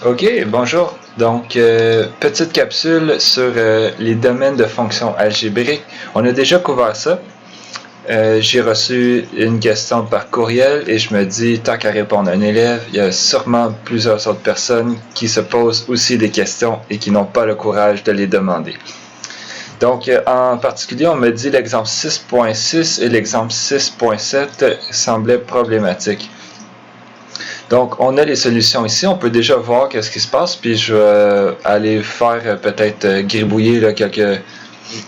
Ok, bonjour. Donc, petite capsule sur les domaines de fonctions algébriques. On a déjà couvert ça. J'ai reçu une question par courriel et je me dis, tant qu'à répondre à un élève, il y a sûrement plusieurs autres personnes qui se posent aussi des questions et qui n'ont pas le courage de les demander. Donc, en particulier, on me dit l'exemple 6.6 et l'exemple 6.7 semblaient problématiques. Donc, on a les solutions ici. On peut déjà voir qu'est-ce qui se passe. Puis, je vais aller faire peut-être gribouiller là, quelques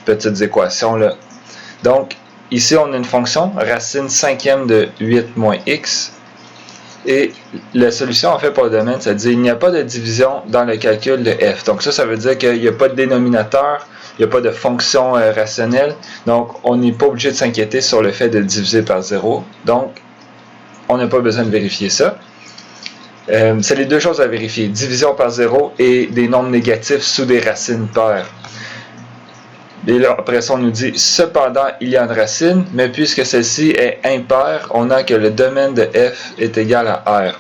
petites équations. Là. Donc, ici, on a une fonction, racine cinquième de 8 moins x. Et la solution, en fait, pour le domaine, ça dit qu'il n'y a pas de division dans le calcul de f. Donc, ça veut dire qu'il n'y a pas de dénominateur, il n'y a pas de fonction rationnelle. Donc, on n'est pas obligé de s'inquiéter sur le fait de diviser par 0. Donc, on n'a pas besoin de vérifier ça. C'est les deux choses à vérifier, division par 0 et des nombres négatifs sous des racines paires. Et là, après ça, on nous dit, cependant, il y a une racine, mais puisque celle-ci est impaire, on a que le domaine de f est égal à R.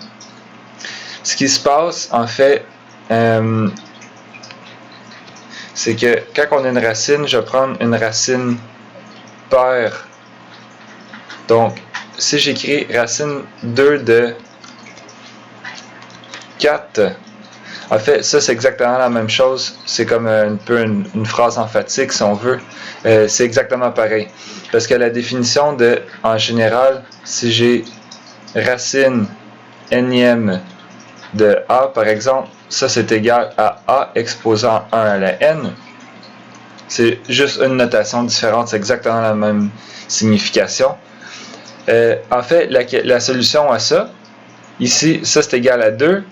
Ce qui se passe, en fait, c'est que quand on a une racine, je vais prendre une racine paire. Donc, si j'écris racine 2 de 4, en fait, ça c'est exactement la même chose. C'est comme un peu une phrase emphatique si on veut. C'est exactement pareil. Parce que la définition de, en général, si j'ai racine énième de A, par exemple, ça c'est égal à A exposant 1 à la n. C'est juste une notation différente, c'est exactement la même signification. En fait, la solution à ça, ici, ça c'est égal à 2.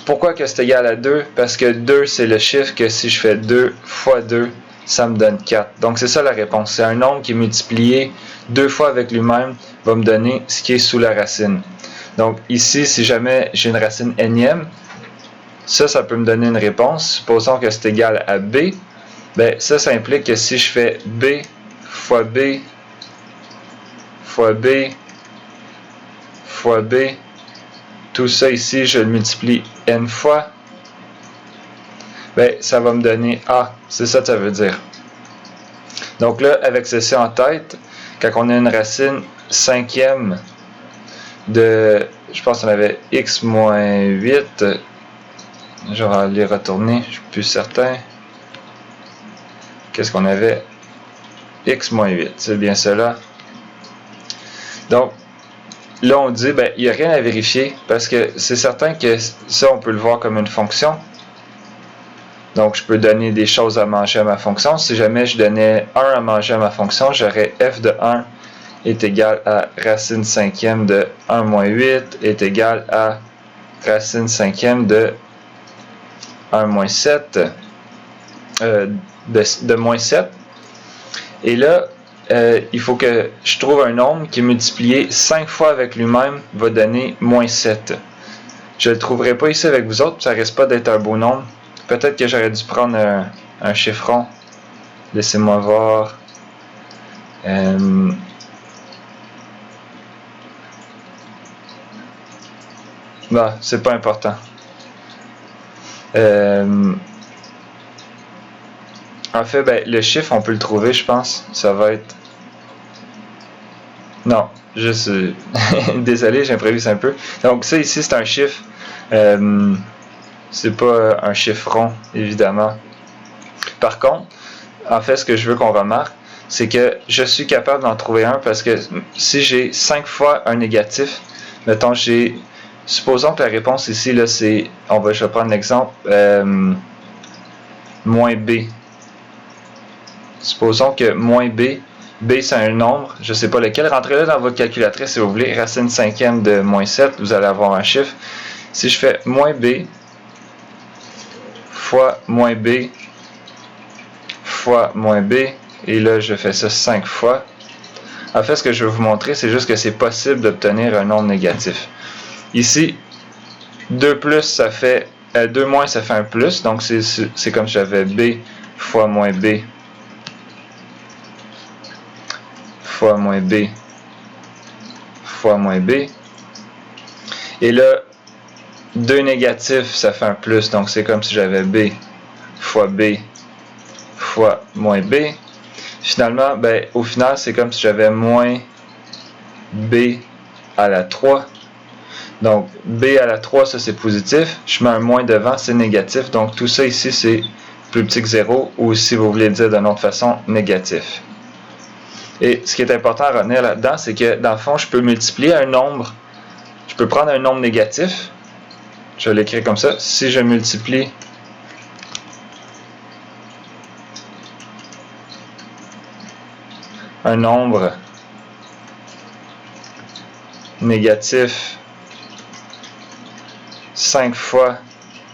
Pourquoi que c'est égal à 2? Parce que 2, c'est le chiffre que si je fais 2 fois 2, ça me donne 4. Donc, c'est ça la réponse. C'est un nombre qui est multiplié 2 fois avec lui-même, va me donner ce qui est sous la racine. Donc, ici, si jamais j'ai une racine énième, ça peut me donner une réponse. Supposons que c'est égal à B. Ben, ça implique que si je fais B fois B fois B fois B, tout ça ici, je le multiplie n fois, ben, ça va me donner A. C'est ça que ça veut dire. Donc là, avec ceci en tête, quand on a une racine cinquième de, je pense qu'on avait x moins 8, je vais aller retourner, je suis plus certain. Qu'est-ce qu'on avait? X moins 8, c'est bien cela. Donc, là, on dit, ben, il n'y a rien à vérifier parce que c'est certain que ça, on peut le voir comme une fonction. Donc, je peux donner des choses à manger à ma fonction. Si jamais je donnais 1 à manger à ma fonction, j'aurais f de 1 est égal à racine cinquième de 1 moins 8 est égal à racine cinquième de 1 moins 7, de moins 7. Et là, il faut que je trouve un nombre qui multiplié 5 fois avec lui-même va donner moins 7. Je ne le trouverai pas ici avec vous autres, ça risque pas d'être un beau nombre. Peut-être que j'aurais dû prendre un chiffron. Laissez-moi voir. Bah, c'est pas important. En fait, ben, le chiffre, on peut le trouver, je pense. Ça va être... Non, juste... Désolé, j'improvise un peu. Donc ça ici, c'est un chiffre. C'est pas un chiffre rond, évidemment. Par contre, en fait, ce que je veux qu'on remarque, c'est que je suis capable d'en trouver un parce que si j'ai 5 fois un négatif, mettons, supposons que la réponse ici, là, c'est, je vais prendre l'exemple, moins B. Supposons que moins B, B c'est un nombre, je ne sais pas lequel, rentrez-le dans votre calculatrice si vous voulez, racine cinquième de moins 7, vous allez avoir un chiffre. Si je fais moins B fois moins B fois moins B, et là je fais ça 5 fois. En fait, ce que je vais vous montrer, c'est juste que c'est possible d'obtenir un nombre négatif. Ici, 2 plus, ça fait 2 moins, ça fait un plus, donc c'est comme si j'avais B fois moins B fois moins B fois moins B. Et là, 2 négatifs, ça fait un plus. Donc, c'est comme si j'avais B fois B fois moins B. Finalement, ben, au final, c'est comme si j'avais moins B à la 3. Donc, B à la 3, ça c'est positif. Je mets un moins devant, c'est négatif. Donc, tout ça ici, c'est plus petit que 0, ou si vous voulez le dire d'une autre façon, négatif. Et ce qui est important à retenir là-dedans, c'est que dans le fond, je peux multiplier un nombre. Je peux prendre un nombre négatif. Je vais l'écrire comme ça. Si je multiplie un nombre négatif 5 fois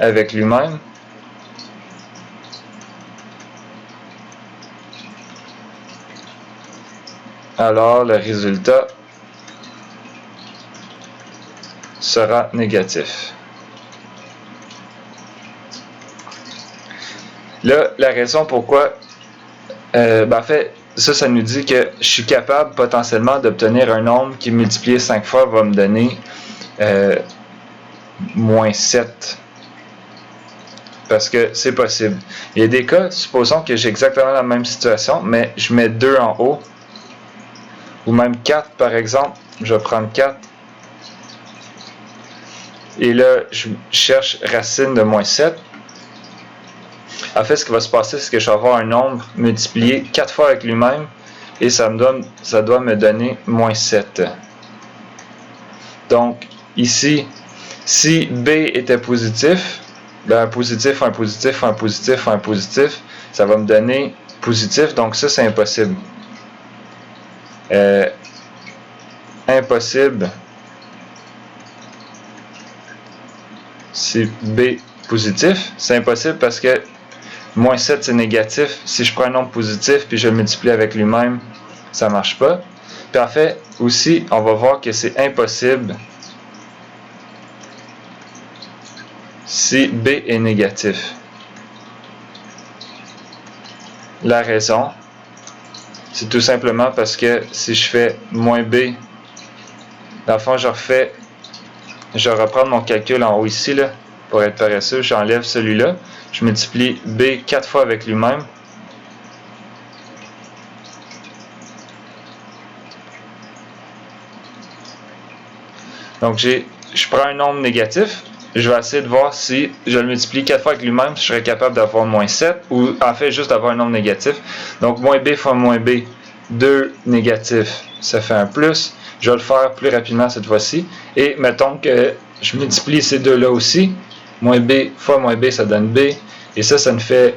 avec lui-même, alors le résultat sera négatif. Là, la raison pourquoi, en fait, ça nous dit que je suis capable potentiellement d'obtenir un nombre qui multiplié 5 fois va me donner moins 7. Parce que c'est possible. Il y a des cas, supposons que j'ai exactement la même situation, mais je mets 2 en haut, ou même 4 par exemple. Je vais prendre 4. Et là, je cherche racine de moins 7. En fait, ce qui va se passer, c'est que je vais avoir un nombre multiplié 4 fois avec lui-même, et ça doit me donner moins 7. Donc, ici, si B était positif, ben un positif, un positif, un positif, un positif, ça va me donner positif, donc ça c'est impossible. Impossible si B positif, c'est impossible parce que moins 7 c'est négatif. Si je prends un nombre positif puis je le multiplie avec lui-même, ça ne marche pas. Puis en fait, aussi, on va voir que c'est impossible si B est négatif. La raison, c'est tout simplement parce que si je fais moins B, dans le fond, je vais reprendre mon calcul en haut ici, là, pour être paresseux, j'enlève celui-là, je multiplie B 4 fois avec lui-même. Donc, je prends un nombre négatif, je vais essayer de voir si je le multiplie 4 fois avec lui-même, je serais capable d'avoir moins 7, ou en fait juste d'avoir un nombre négatif. Donc, moins B fois moins B, 2 négatif, ça fait un plus. Je vais le faire plus rapidement cette fois-ci. Et mettons que je multiplie ces deux-là aussi. Moins B fois moins B, ça donne B. Et ça nous fait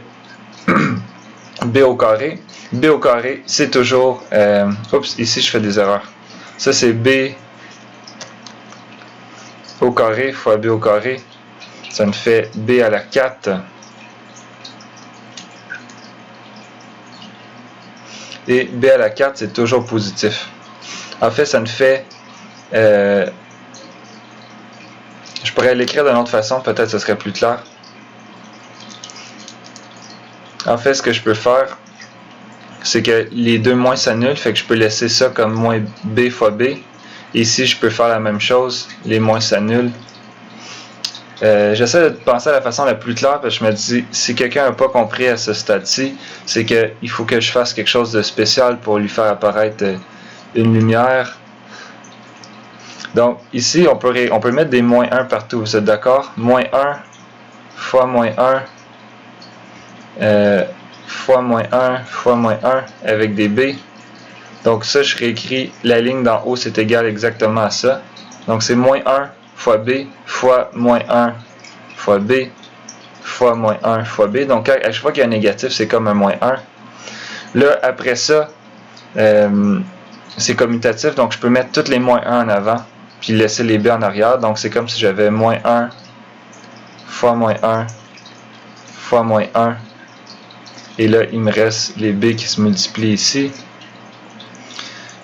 B au carré. B au carré, c'est toujours... oups, ici je fais des erreurs. Ça c'est B au carré fois B au carré. Ça nous fait B à la 4. Et B à la 4, c'est toujours positif. En fait, ça nous fait... je pourrais l'écrire d'une autre façon, peut-être que ce serait plus clair. En fait, ce que je peux faire, c'est que les deux moins s'annulent, fait que je peux laisser ça comme moins B fois B. Ici, je peux faire la même chose, les moins s'annulent. J'essaie de penser à la façon la plus claire, parce que je me dis, si quelqu'un n'a pas compris à ce stade-ci, c'est qu'il faut que je fasse quelque chose de spécial pour lui faire apparaître une lumière. Donc, ici, on peut mettre des moins 1 partout, vous êtes d'accord? Moins 1 fois moins 1 fois moins 1 fois moins 1 avec des B. Donc ça, je réécris la ligne d'en haut, c'est égal exactement à ça. Donc c'est moins 1 fois B fois moins 1 fois B fois moins 1 fois B. Donc à chaque fois qu'il y a un négatif, c'est comme un moins 1. Là, après ça, c'est commutatif, donc je peux mettre tous les moins 1 en avant, puis laisser les B en arrière. Donc c'est comme si j'avais moins 1 fois moins 1 fois moins 1. Et là, il me reste les B qui se multiplient ici.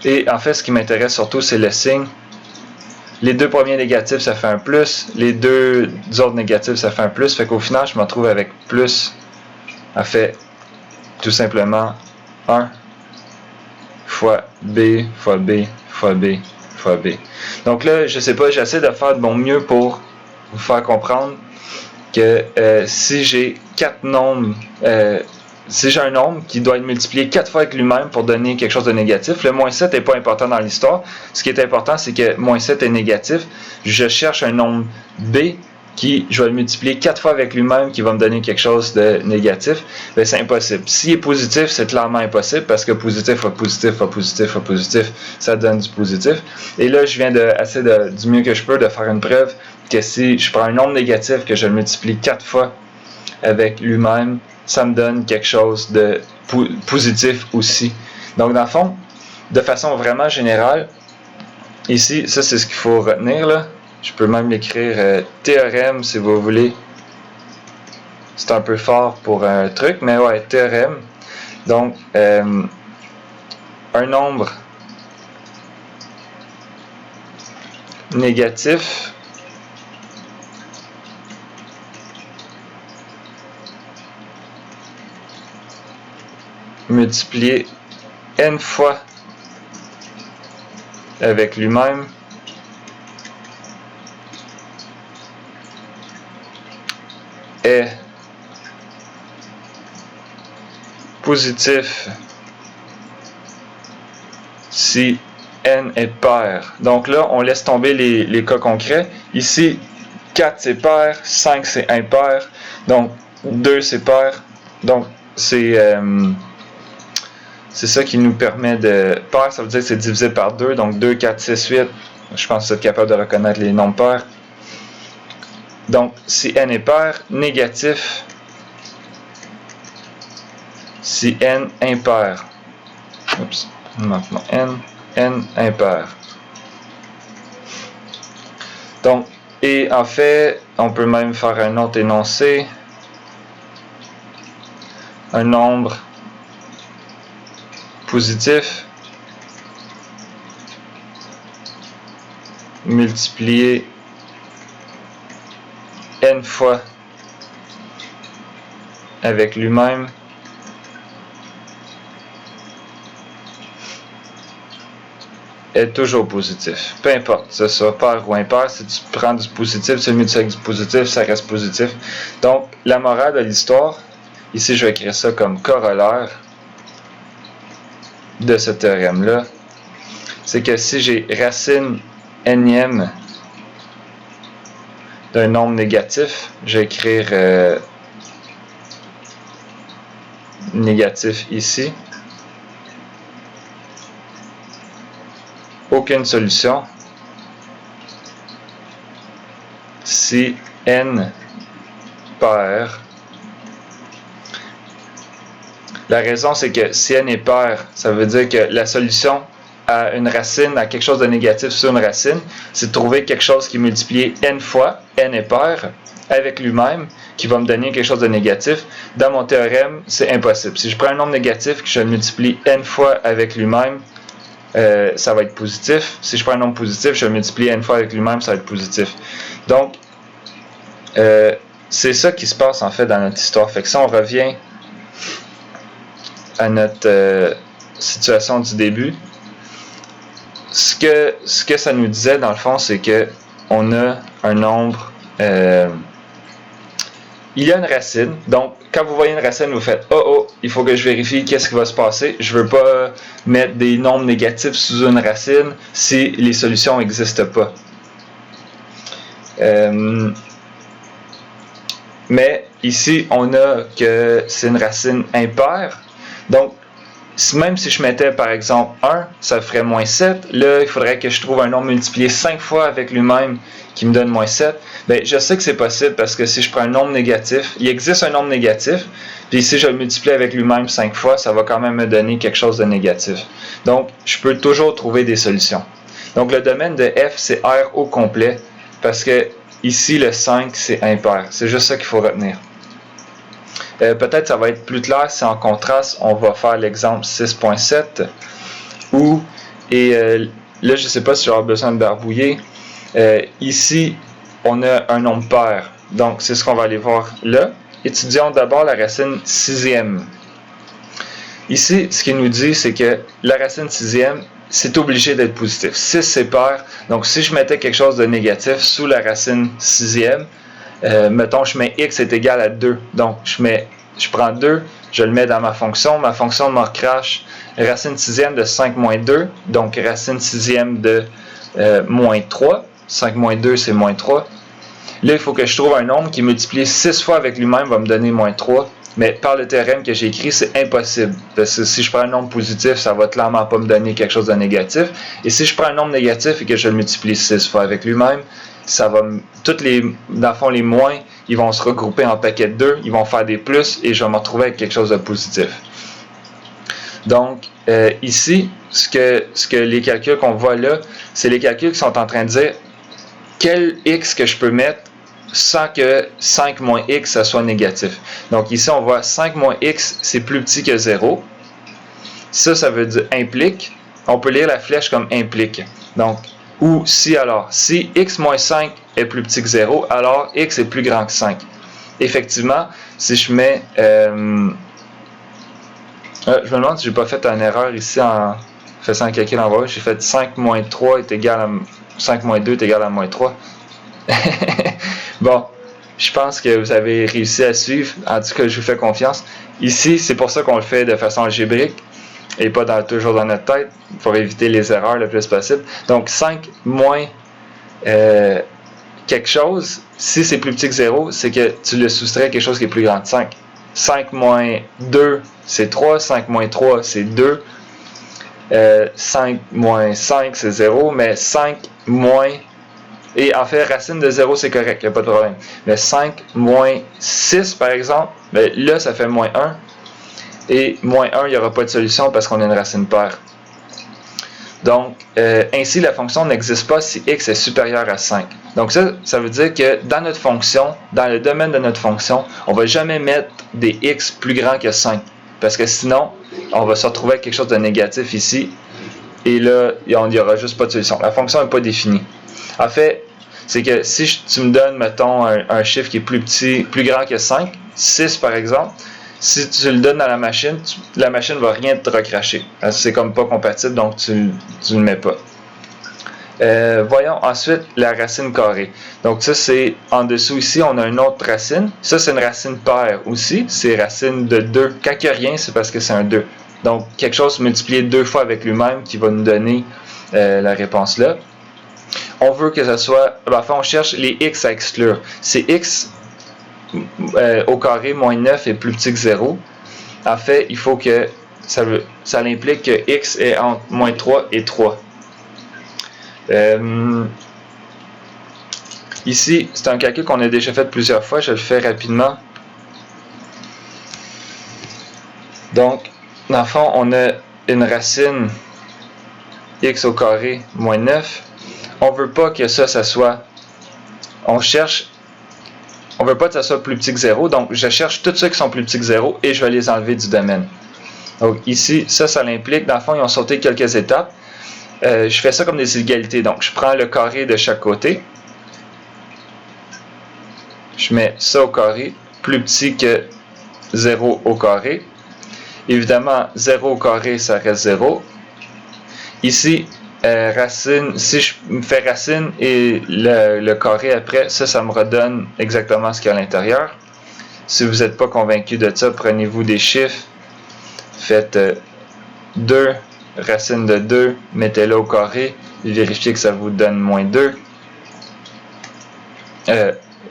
Et en fait, ce qui m'intéresse surtout, c'est le signe. Les deux premiers négatifs, ça fait un plus. Les deux autres négatifs, ça fait un plus. Fait qu'au final, je me retrouve avec plus. En fait, tout simplement 1 fois B fois B fois B fois B. Donc là, je sais pas, j'essaie de faire de mon mieux pour vous faire comprendre que si j'ai 4 nombres, si j'ai un nombre qui doit être multiplié 4 fois avec lui-même pour donner quelque chose de négatif, le moins 7 n'est pas important dans l'histoire. Ce qui est important, c'est que moins 7 est négatif. Je cherche un nombre B qui, je vais le multiplier 4 fois avec lui-même, qui va me donner quelque chose de négatif. Ben, c'est impossible. S'il est positif, c'est clairement impossible, parce que positif fois positif fois positif fois positif, ça donne du positif. Et là, je viens d'essayer du mieux que je peux de faire une preuve que si je prends un nombre négatif, que je le multiplie 4 fois avec lui-même, ça me donne quelque chose de positif aussi. Donc, dans le fond, de façon vraiment générale, ici, ça c'est ce qu'il faut retenir, là. Je peux même l'écrire théorème si vous voulez. C'est un peu fort pour un truc, mais ouais, théorème. Donc, un nombre négatif multiplié n fois avec lui-même est positif si n est pair. Donc là, on laisse tomber les cas concrets. Ici, 4 c'est pair, 5 c'est impair, donc 2 c'est pair. Donc c'est ça qui nous permet de... Pair, ça veut dire que c'est divisé par 2, donc 2, 4, 6, 8. Je pense que vous êtes capable de reconnaître les nombres pairs. Donc, si n est pair, négatif si n impair. Oups, maintenant n impair. Donc, et en fait, on peut même faire un autre énoncé. Un nombre positif multiplié n fois avec lui-même est toujours positif. Peu importe, que ce soit pair ou impair, si tu prends du positif, tu le multiplies avec du positif, ça reste positif. Donc, la morale de l'histoire, ici je vais écrire ça comme corollaire de ce théorème-là, c'est que si j'ai racine nème d'un nombre négatif, je vais écrire négatif ici. Aucune solution si n pair. La raison, c'est que si n est pair, ça veut dire que la solution à une racine, à quelque chose de négatif sur une racine, c'est de trouver quelque chose qui est multiplié n fois, n est pair, avec lui-même, qui va me donner quelque chose de négatif. Dans mon théorème, c'est impossible. Si je prends un nombre négatif, que je le multiplie n fois avec lui-même, ça va être positif. Si je prends un nombre positif, je le multiplie n fois avec lui-même, ça va être positif. Donc, c'est ça qui se passe en fait dans notre histoire. Fait que si on revient à notre situation du début, ce que ça nous disait dans le fond, c'est que on a un nombre, il y a une racine. Donc quand vous voyez une racine, vous faites oh, il faut que je vérifie qu'est-ce qui va se passer. Je veux pas mettre des nombres négatifs sous une racine si les solutions n'existent pas. Mais ici on a que c'est une racine impaire. Donc, même si je mettais par exemple 1, ça ferait moins 7. Là, il faudrait que je trouve un nombre multiplié 5 fois avec lui-même qui me donne moins 7. Bien, je sais que c'est possible parce que si je prends un nombre négatif, il existe un nombre négatif, puis si je le multiplie avec lui-même 5 fois, ça va quand même me donner quelque chose de négatif. Donc, je peux toujours trouver des solutions. Donc, le domaine de f, c'est R au complet, parce que ici, le 5, c'est impair. C'est juste ça qu'il faut retenir. Peut-être ça va être plus clair si en contraste on va faire l'exemple 6.7 où, là je ne sais pas si j'aurai besoin de barbouiller, ici on a un nombre pair, donc c'est ce qu'on va aller voir là. Étudions d'abord la racine sixième. Ici ce qu'il nous dit c'est que la racine sixième c'est obligé d'être positif. 6 c'est pair, donc si je mettais quelque chose de négatif sous la racine sixième, mettons je mets x est égal à 2, donc je prends 2, je le mets dans ma fonction me recrache racine sixième de 5 moins 2, donc racine sixième de moins 3, 5 moins 2 c'est moins 3. Là il faut que je trouve un nombre qui multiplié 6 fois avec lui-même va me donner moins 3. Mais par le théorème que j'ai écrit, c'est impossible. Parce que si je prends un nombre positif, ça va clairement pas me donner quelque chose de négatif. Et si je prends un nombre négatif et que je le multiplie 6 fois avec lui-même, ça va dans le fond, les moins, ils vont se regrouper en paquet de 2, ils vont faire des plus et je vais me retrouver avec quelque chose de positif. Donc, ici, ce que les calculs qu'on voit là, c'est les calculs qui sont en train de dire quel x que je peux mettre sans que 5 moins x ça soit négatif. Donc ici on voit 5 moins x c'est plus petit que 0. Ça veut dire implique. On peut lire la flèche comme implique. Donc, ou si alors, si x moins 5 est plus petit que 0, alors x est plus grand que 5. Effectivement, si je mets... je me demande si j'ai pas fait une erreur ici en faisant un calcul en bas. J'ai fait 5 moins 3 est égal à... 5 moins 2 est égal à moins 3. Bon, je pense que vous avez réussi à suivre. En tout cas, je vous fais confiance. Ici, c'est pour ça qu'on le fait de façon algébrique et pas toujours dans notre tête pour éviter les erreurs le plus possible. Donc, 5 moins quelque chose, si c'est plus petit que 0, c'est que tu le soustrais quelque chose qui est plus grand que 5. 5 moins 2, c'est 3. 5 moins 3, c'est 2. 5 moins 5, c'est 0. Mais 5 moins... Et en fait, racine de 0, c'est correct, il n'y a pas de problème. Mais 5 moins 6, par exemple, ben là, ça fait moins 1. Et moins 1, il n'y aura pas de solution parce qu'on a une racine paire. Donc, ainsi, la fonction n'existe pas si x est supérieur à 5. Donc ça veut dire que dans notre fonction, dans le domaine de notre fonction, on ne va jamais mettre des x plus grands que 5. Parce que sinon, on va se retrouver avec quelque chose de négatif ici. Et là, il n'y aura juste pas de solution. La fonction n'est pas définie. En fait, c'est que si tu me donnes, mettons, un chiffre qui est plus petit, plus grand que 5, 6 par exemple, si tu le donnes à la machine va rien te recracher. C'est comme pas compatible, donc tu ne le mets pas. Voyons ensuite la racine carrée. Donc ça, c'est en dessous ici, on a une autre racine. Ça, c'est une racine paire aussi. C'est racine de 2. Quand il n'y a rien, c'est parce que c'est un 2. Donc, quelque chose multiplié 2 fois avec lui-même qui va nous donner la réponse là. On veut que ça soit... Enfin, on cherche les x à exclure. C'est x au carré moins 9 est plus petit que 0. En fait, il faut que... Ça implique que x est entre moins 3 et 3. Ici, c'est un calcul qu'on a déjà fait plusieurs fois. Je le fais rapidement. Donc, dans le fond, on a une racine x au carré moins 9. On ne veut pas que ça soit... On veut pas que ça soit plus petit que 0. Donc, je cherche tous ceux qui sont plus petits que 0 et je vais les enlever du domaine. Donc, ici, ça l'implique. Dans le fond, ils ont sauté quelques étapes. Je fais ça comme des égalités. Donc, je prends le carré de chaque côté. Je mets ça au carré, plus petit que 0 au carré. Évidemment, 0 au carré, ça reste 0. Ici, racine, si je me fais racine et le carré après, ça me redonne exactement ce qu'il y a à l'intérieur. Si vous n'êtes pas convaincu de ça, prenez-vous des chiffres. Faites 2, racine de 2, mettez-le au carré, vérifiez que ça vous donne moins 2.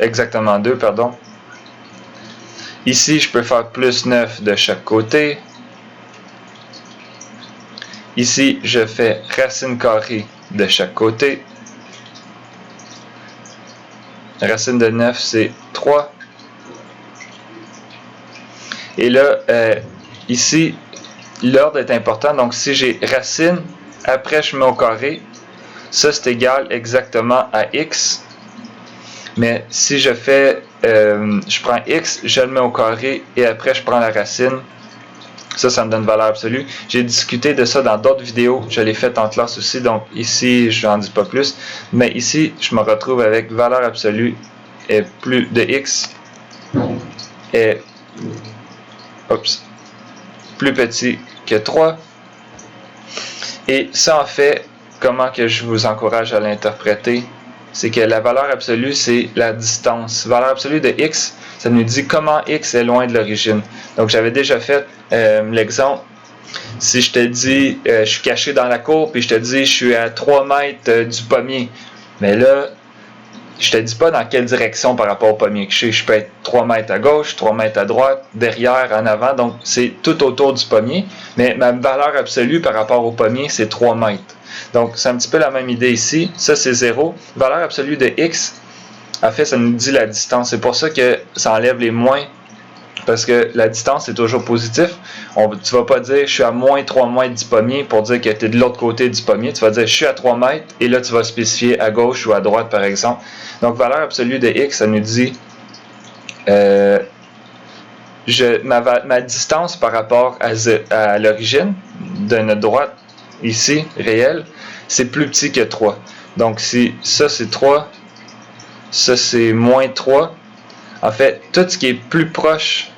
Exactement 2, pardon. Ici, je peux faire plus 9 de chaque côté. Ici, je fais racine carrée de chaque côté. Racine de 9, c'est 3. Et là, ici, l'ordre est important. Donc, si j'ai racine, après je mets au carré, ça c'est égal exactement à x. Mais si je fais, je prends x, je le mets au carré et après je prends la racine, ça me donne valeur absolue. J'ai discuté de ça dans d'autres vidéos, je l'ai fait en classe aussi, donc ici je n'en dis pas plus. Mais ici, je me retrouve avec valeur absolue et plus de x est plus petit que 3. Et ça, en fait, comment que je vous encourage à l'interpréter, c'est que la valeur absolue, c'est la distance. Valeur absolue de x, ça nous dit comment x est loin de l'origine. Donc, j'avais déjà fait l'exemple. Si je te dis, je suis caché dans la cour, puis je te dis, je suis à 3 mètres du pommier. Mais là, je te dis pas dans quelle direction par rapport au pommier que je suis. Je peux être 3 mètres à gauche, 3 mètres à droite, derrière, en avant. Donc, c'est tout autour du pommier. Mais ma valeur absolue par rapport au pommier, c'est 3 mètres. Donc, c'est un petit peu la même idée ici. Ça, c'est 0. Valeur absolue de x, en fait, ça nous dit la distance. C'est pour ça que ça enlève les moins. Parce que la distance est toujours positif. Tu ne vas pas dire je suis à moins 3 mètres du pommier pour dire que tu es de l'autre côté du pommier. Tu vas dire je suis à 3 mètres et là tu vas spécifier à gauche ou à droite par exemple. Donc valeur absolue de x, ça nous dit ma distance par rapport à l'origine de notre droite, ici, réelle, c'est plus petit que 3. Donc si ça c'est 3, ça c'est moins 3. En fait, tout ce qui est plus proche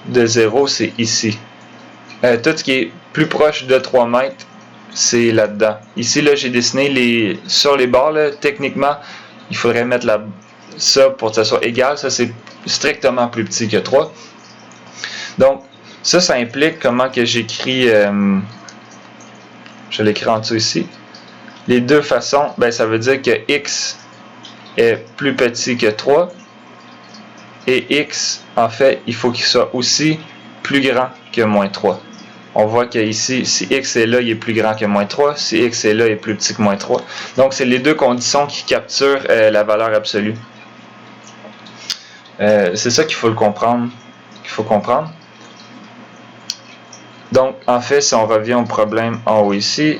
de 0, c'est ici. Tout ce qui est plus proche de 3 mètres, c'est là-dedans. Ici, là, j'ai dessiné sur les bords, là, techniquement, il faudrait mettre ça pour que ça soit égal. Ça, c'est strictement plus petit que 3. Donc, ça implique comment que j'écris, je l'écris en dessous ici. Les deux façons, ben, ça veut dire que x est plus petit que 3. Et x, en fait, il faut qu'il soit aussi plus grand que moins 3. On voit qu'ici, si x est là, il est plus grand que moins 3. Si x est là, il est plus petit que moins 3. Donc, c'est les deux conditions qui capturent la valeur absolue. C'est ça qu'il faut comprendre. Donc, en fait, si on revient au problème en haut ici,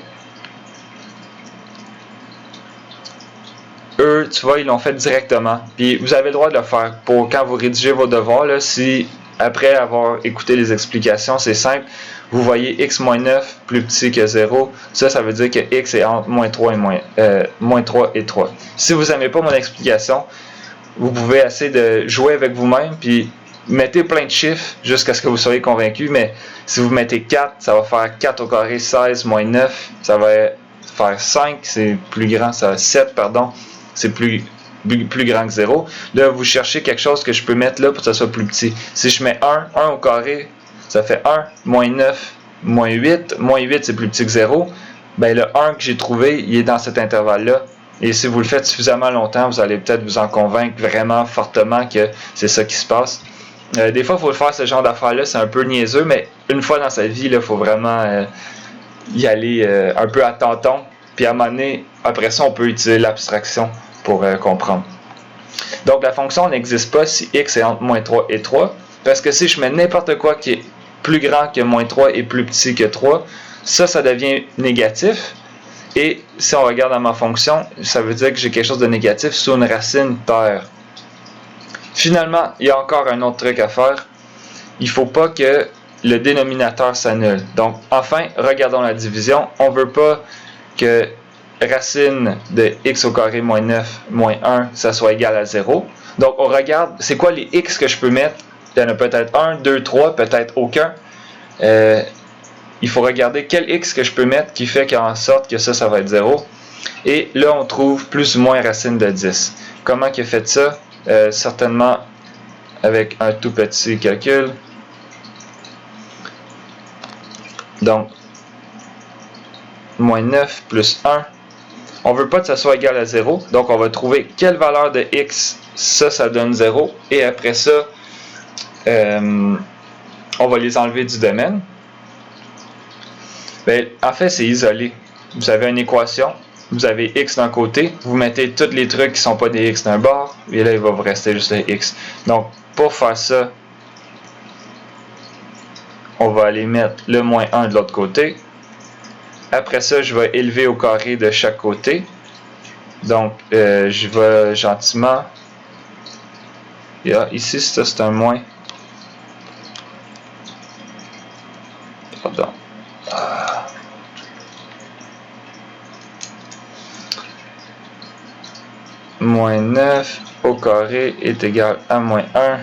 eux, tu vois, ils l'ont fait directement. Puis vous avez le droit de le faire pour quand vous rédigez vos devoirs. Là, si après avoir écouté les explications, c'est simple, vous voyez x moins 9 plus petit que 0, ça veut dire que x est entre moins 3 et 3. Si vous n'aimez pas mon explication, vous pouvez essayer de jouer avec vous-même, puis mettez plein de chiffres jusqu'à ce que vous soyez convaincu, mais si vous mettez 4, ça va faire 4 au carré, 16 moins 9, ça va faire 5, c'est plus grand, ça va 7, pardon. C'est plus grand que 0. Là, vous cherchez quelque chose que je peux mettre là pour que ça soit plus petit. Si je mets 1 au carré, ça fait 1, moins 9, moins 8. Moins 8, c'est plus petit que 0. Ben, le 1 que j'ai trouvé, il est dans cet intervalle-là. Et si vous le faites suffisamment longtemps, vous allez peut-être vous en convaincre vraiment fortement que c'est ça qui se passe. Des fois, il faut faire ce genre d'affaires-là. C'est un peu niaiseux, mais une fois dans sa vie, il faut vraiment y aller un peu à tâtons. Puis à un moment donné, après ça, on peut utiliser l'abstraction pour comprendre. Donc la fonction n'existe pas si x est entre moins 3 et 3, parce que si je mets n'importe quoi qui est plus grand que moins 3 et plus petit que 3, ça devient négatif. Et si on regarde dans ma fonction, ça veut dire que j'ai quelque chose de négatif sous une racine paire. Finalement, il y a encore un autre truc à faire. Il ne faut pas que le dénominateur s'annule. Donc enfin, regardons la division. On ne veut pas que racine de x au carré moins 9 moins 1, ça soit égal à 0. Donc, on regarde, c'est quoi les x que je peux mettre? Il y en a peut-être 1, 2, 3, peut-être aucun. Il faut regarder quel x que je peux mettre qui fait en sorte que ça va être 0. Et là, on trouve plus ou moins racine de 10. Comment il a fait ça? Certainement avec un tout petit calcul. Donc, moins 9 plus 1. On ne veut pas que ça soit égal à 0. Donc, on va trouver quelle valeur de x, ça donne 0. Et après ça, on va les enlever du domaine. Bien, en fait, c'est isolé. Vous avez une équation. Vous avez x d'un côté. Vous mettez tous les trucs qui ne sont pas des x d'un bord. Et là, il va vous rester juste les x. Donc, pour faire ça, on va aller mettre le moins 1 de l'autre côté. Après ça, je vais élever au carré de chaque côté. Donc, je vais gentiment... Ici, ça c'est un moins. Pardon. Moins 9 au carré est égal à moins 1.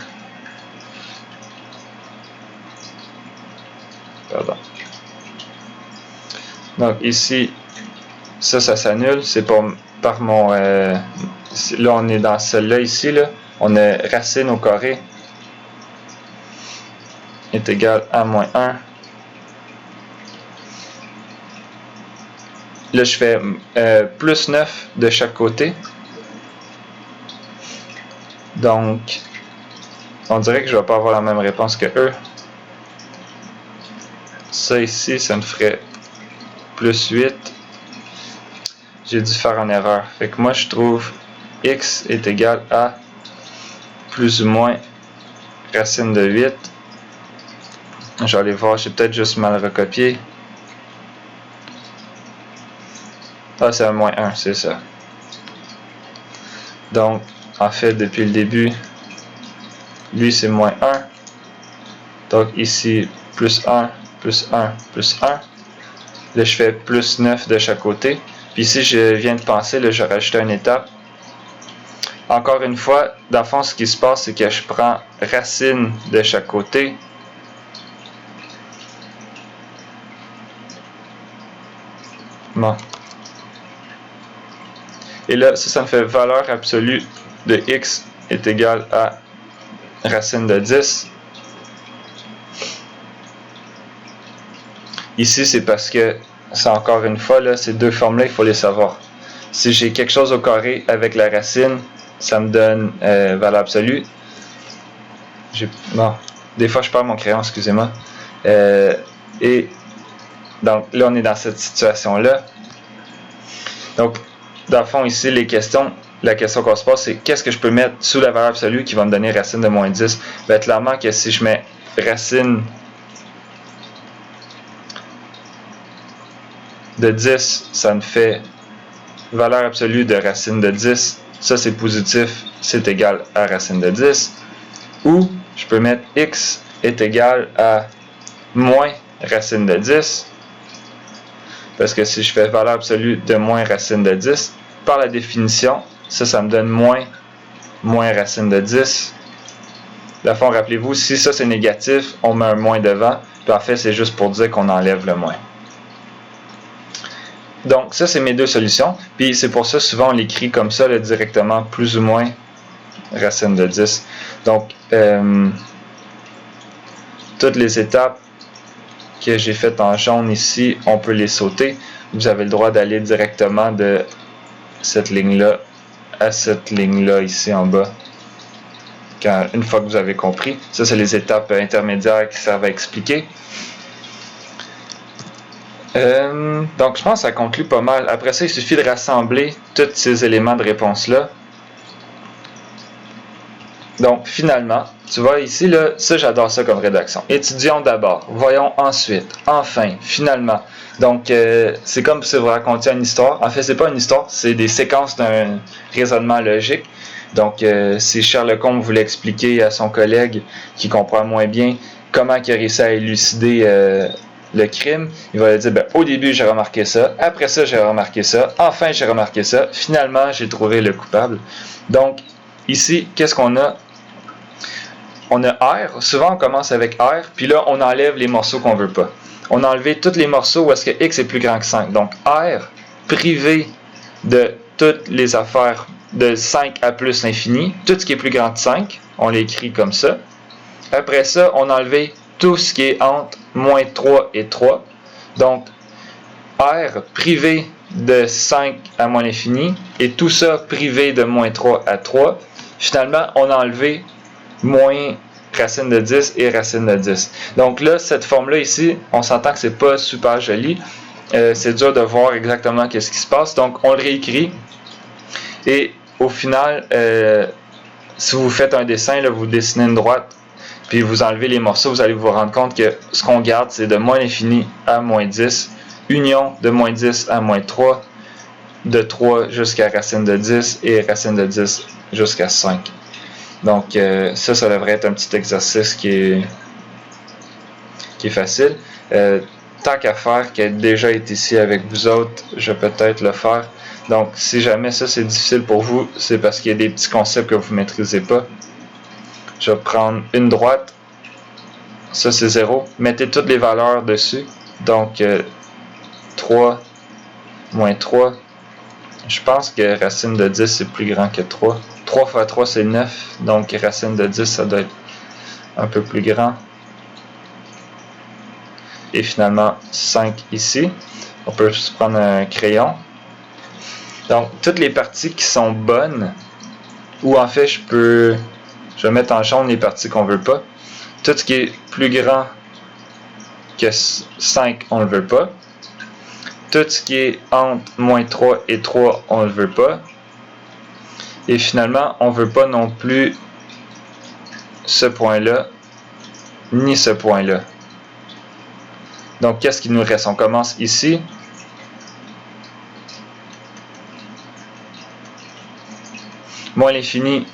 Pardon. Donc ici, ça s'annule. C'est par mon... là, on est dans celle-là ici. Là. On a racine au carré est égal à moins 1. Là, je fais plus 9 de chaque côté. Donc, on dirait que je ne vais pas avoir la même réponse que eux. Ça ici, ça me ferait plus 8. J'ai dû faire une erreur. Fait que moi, je trouve x est égal à plus ou moins racine de 8. Je vais aller voir, j'ai peut-être juste mal recopié. Ah, c'est un moins 1, c'est ça. Donc, en fait, depuis le début, lui, c'est moins 1. Donc, ici, plus 1, plus 1, plus 1. Là, je fais plus 9 de chaque côté. Puis ici, je viens de penser, là, je rajoute une étape. Encore une fois, dans le fond, ce qui se passe, c'est que je prends racine de chaque côté. Bon. Et là, ça me fait valeur absolue de x est égal à racine de 10. Ici, c'est parce que, c'est encore une fois, là, ces deux formes-là, il faut les savoir. Si j'ai quelque chose au carré avec la racine, ça me donne valeur absolue. Bon, des fois, je perds mon crayon, excusez-moi. Et donc, là, on est dans cette situation-là. Donc, dans le fond, ici, la question qu'on se pose, c'est qu'est-ce que je peux mettre sous la valeur absolue qui va me donner racine de moins 10? Bien, clairement que si je mets racine de 10, ça me fait valeur absolue de racine de 10. Ça, c'est positif, c'est égal à racine de 10. Ou, je peux mettre x est égal à moins racine de 10. Parce que si je fais valeur absolue de moins racine de 10, par la définition, ça me donne moins racine de 10. Dans le fond, rappelez-vous, si ça c'est négatif, on met un moins devant. Puis en fait, c'est juste pour dire qu'on enlève le moins. Donc, ça, c'est mes deux solutions. Puis c'est pour ça, souvent, on l'écrit comme ça, là, directement, plus ou moins racine de 10. Donc, toutes les étapes que j'ai faites en jaune ici, on peut les sauter. Vous avez le droit d'aller directement de cette ligne-là à cette ligne-là ici en bas. Une fois que vous avez compris, ça c'est les étapes intermédiaires qui servent à expliquer. Donc je pense que ça conclut pas mal. Après ça, il suffit de rassembler tous ces éléments de réponse-là. Donc finalement, tu vois ici, là, ça j'adore ça comme rédaction. Étudions d'abord, voyons ensuite, enfin, finalement. Donc c'est comme si vous racontiez une histoire. En fait, c'est pas une histoire, c'est des séquences d'un raisonnement logique. Donc si Sherlock Holmes voulait expliquer à son collègue qui comprend moins bien comment il a réussi à élucider le crime, il va lui dire, au début j'ai remarqué ça, après ça j'ai remarqué ça, enfin j'ai remarqué ça, finalement j'ai trouvé le coupable. Donc ici, qu'est-ce qu'on a? On a R, souvent on commence avec R, puis là on enlève les morceaux qu'on veut pas. On a enlevé tous les morceaux où est-ce que X est plus grand que 5. Donc R, privé de toutes les affaires de 5 à plus l'infini, tout ce qui est plus grand que 5, on l'écrit comme ça. Après ça, on a enlevé tout ce qui est entre moins 3 et 3. Donc R privé de 5 à moins l'infini, et tout ça privé de moins 3 à 3. Finalement, on a enlevé moins racine de 10 et racine de 10. Donc là, cette forme-là ici, on s'entend que c'est pas super joli. C'est dur de voir exactement qu'est-ce qui se passe. Donc, on le réécrit. Et au final, si vous faites un dessin, là, vous dessinez une droite, puis vous enlevez les morceaux, vous allez vous rendre compte que ce qu'on garde, c'est de moins l'infini à moins 10, union de moins 10 à moins 3, de 3 jusqu'à racine de 10 et racine de 10 jusqu'à 5. Donc ça devrait être un petit exercice qui est facile. Tant qu'à faire, qui a déjà été ici avec vous autres, je vais peut-être le faire. Donc si jamais ça c'est difficile pour vous, c'est parce qu'il y a des petits concepts que vous ne maîtrisez pas. Je vais prendre une droite, ça c'est 0, mettez toutes les valeurs dessus. Donc 3, moins 3. Je pense que racine de 10 c'est plus grand que 3. 3 fois 3 c'est 9, donc racine de 10 ça doit être un peu plus grand. Et finalement 5 ici. On peut se prendre un crayon. Donc toutes les parties qui sont bonnes, ou en fait je vais mettre en jaune les parties qu'on veut pas. Tout ce qui est plus grand que 5, on ne le veut pas. Tout ce qui est entre moins 3 et 3, on ne le veut pas. Et finalement, on ne veut pas non plus ce point-là, ni ce point-là. Donc, qu'est-ce qu'il nous reste? On commence ici. Moins l'infini,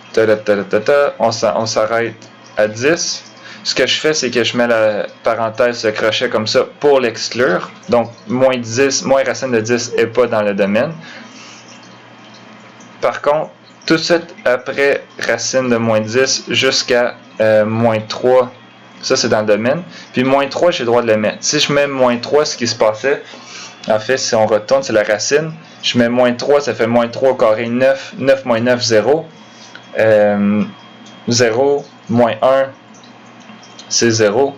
on s'arrête à 10. Ce que je fais, c'est que je mets la parenthèse, le crochet comme ça pour l'exclure. Donc, moins racine de 10 n'est pas dans le domaine. Par contre, tout de suite après racine de moins 10 jusqu'à moins 3, ça c'est dans le domaine. Puis moins 3, j'ai le droit de le mettre. Si je mets moins 3, ce qui se passait, en fait, si on retourne, c'est la racine. Je mets moins 3, ça fait moins 3 au carré 9. 9 moins 9, 0. 0, moins 1, c'est 0.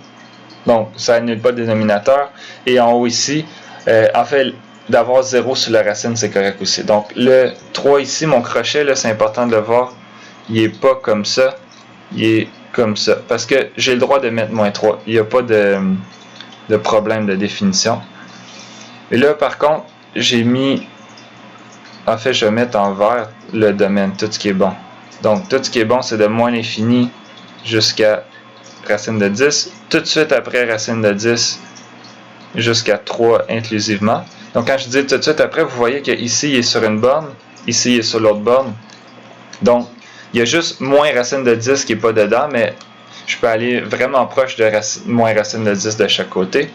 Donc, ça annule pas le dénominateur. Et en haut ici, en fait, d'avoir 0 sur la racine, c'est correct aussi. Donc, le 3 ici, mon crochet, là, c'est important de le voir. Il n'est pas comme ça. Il est comme ça. Parce que j'ai le droit de mettre moins 3. Il n'y a pas de problème de définition. Et là, par contre, j'ai mis... En fait, je vais mettre en vert le domaine, tout ce qui est bon. Donc, tout ce qui est bon, c'est de moins l'infini jusqu'à racine de 10. Tout de suite après racine de 10 jusqu'à 3 inclusivement. Donc, quand je dis tout de suite après, vous voyez qu'ici, il est sur une borne. Ici, il est sur l'autre borne. Donc, il y a juste moins racine de 10 qui n'est pas dedans, mais je peux aller vraiment proche de moins racine de 10 de chaque côté.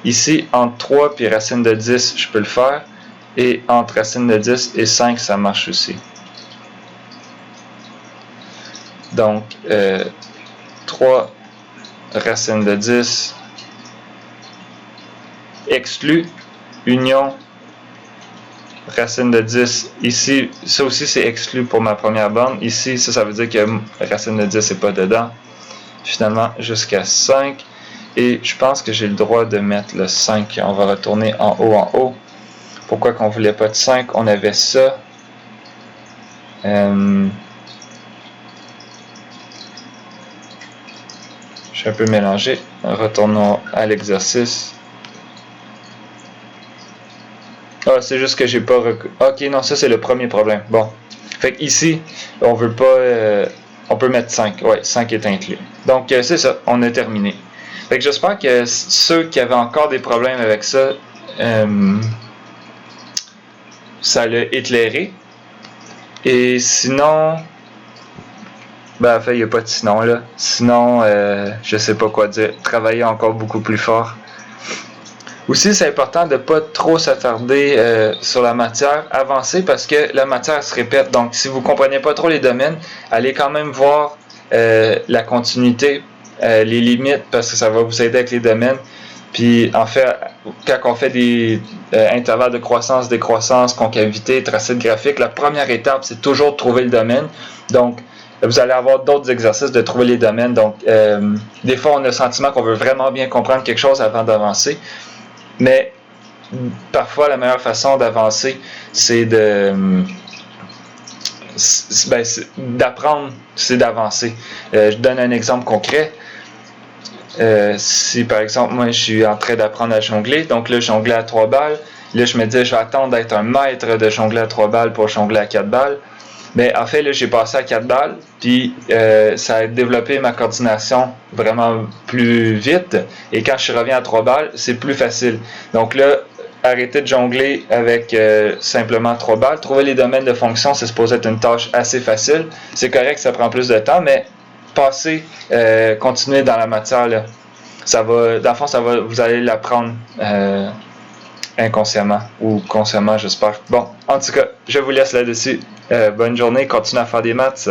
Ici, entre 3 et racine de 10, je peux le faire. Et entre racine de 10 et 5, ça marche aussi. Donc, 3 racine de 10 exclu, union, racine de 10. Ici, ça aussi c'est exclu pour ma première borne. Ici, ça veut dire que racine de 10 n'est pas dedans. Finalement, jusqu'à 5. Et je pense que j'ai le droit de mettre le 5. On va retourner en haut. Pourquoi qu'on ne voulait pas de 5? On avait ça. Je suis un peu mélangé. Retournons à l'exercice. Ah, c'est juste que j'ai pas... Ok, non, ça c'est le premier problème. Bon. Fait que ici, on veut pas... on peut mettre 5. Ouais, 5 est inclus. Donc, c'est ça. On a terminé. Fait que j'espère que ceux qui avaient encore des problèmes avec ça... ça l'a éclairé. Et sinon, ben en fait, il n'y a pas de sinon là. Sinon, je sais pas quoi dire. Travailler encore beaucoup plus fort. Aussi, c'est important de ne pas trop s'attarder sur la matière avancée parce que la matière se répète. Donc, si vous ne comprenez pas trop les domaines, allez quand même voir la continuité, les limites, parce que ça va vous aider avec les domaines. Puis, en fait, quand on fait des intervalles de croissance, décroissance, concavité, tracé de graphique, la première étape, c'est toujours de trouver le domaine. Donc, vous allez avoir d'autres exercices de trouver les domaines. Donc, des fois, on a le sentiment qu'on veut vraiment bien comprendre quelque chose avant d'avancer. Mais, parfois, la meilleure façon d'avancer, c'est d'apprendre, c'est d'avancer. Je donne un exemple concret. Si par exemple moi je suis en train d'apprendre à jongler, donc là jongler à 3 balles, là je me dis je vais attendre d'être un maître de jongler à 3 balles pour jongler à 4 balles, mais en fait là j'ai passé à 4 balles, puis ça a développé ma coordination vraiment plus vite, et quand je reviens à 3 balles, c'est plus facile. Donc là, arrêter de jongler avec simplement 3 balles, trouver les domaines de fonction, c'est supposé être une tâche assez facile, c'est correct, ça prend plus de temps, mais passer, continuer dans la matière, là. Ça va, dans le fond, vous allez l'apprendre inconsciemment ou consciemment, j'espère. Bon, en tout cas, je vous laisse là-dessus. Bonne journée, continuez à faire des maths.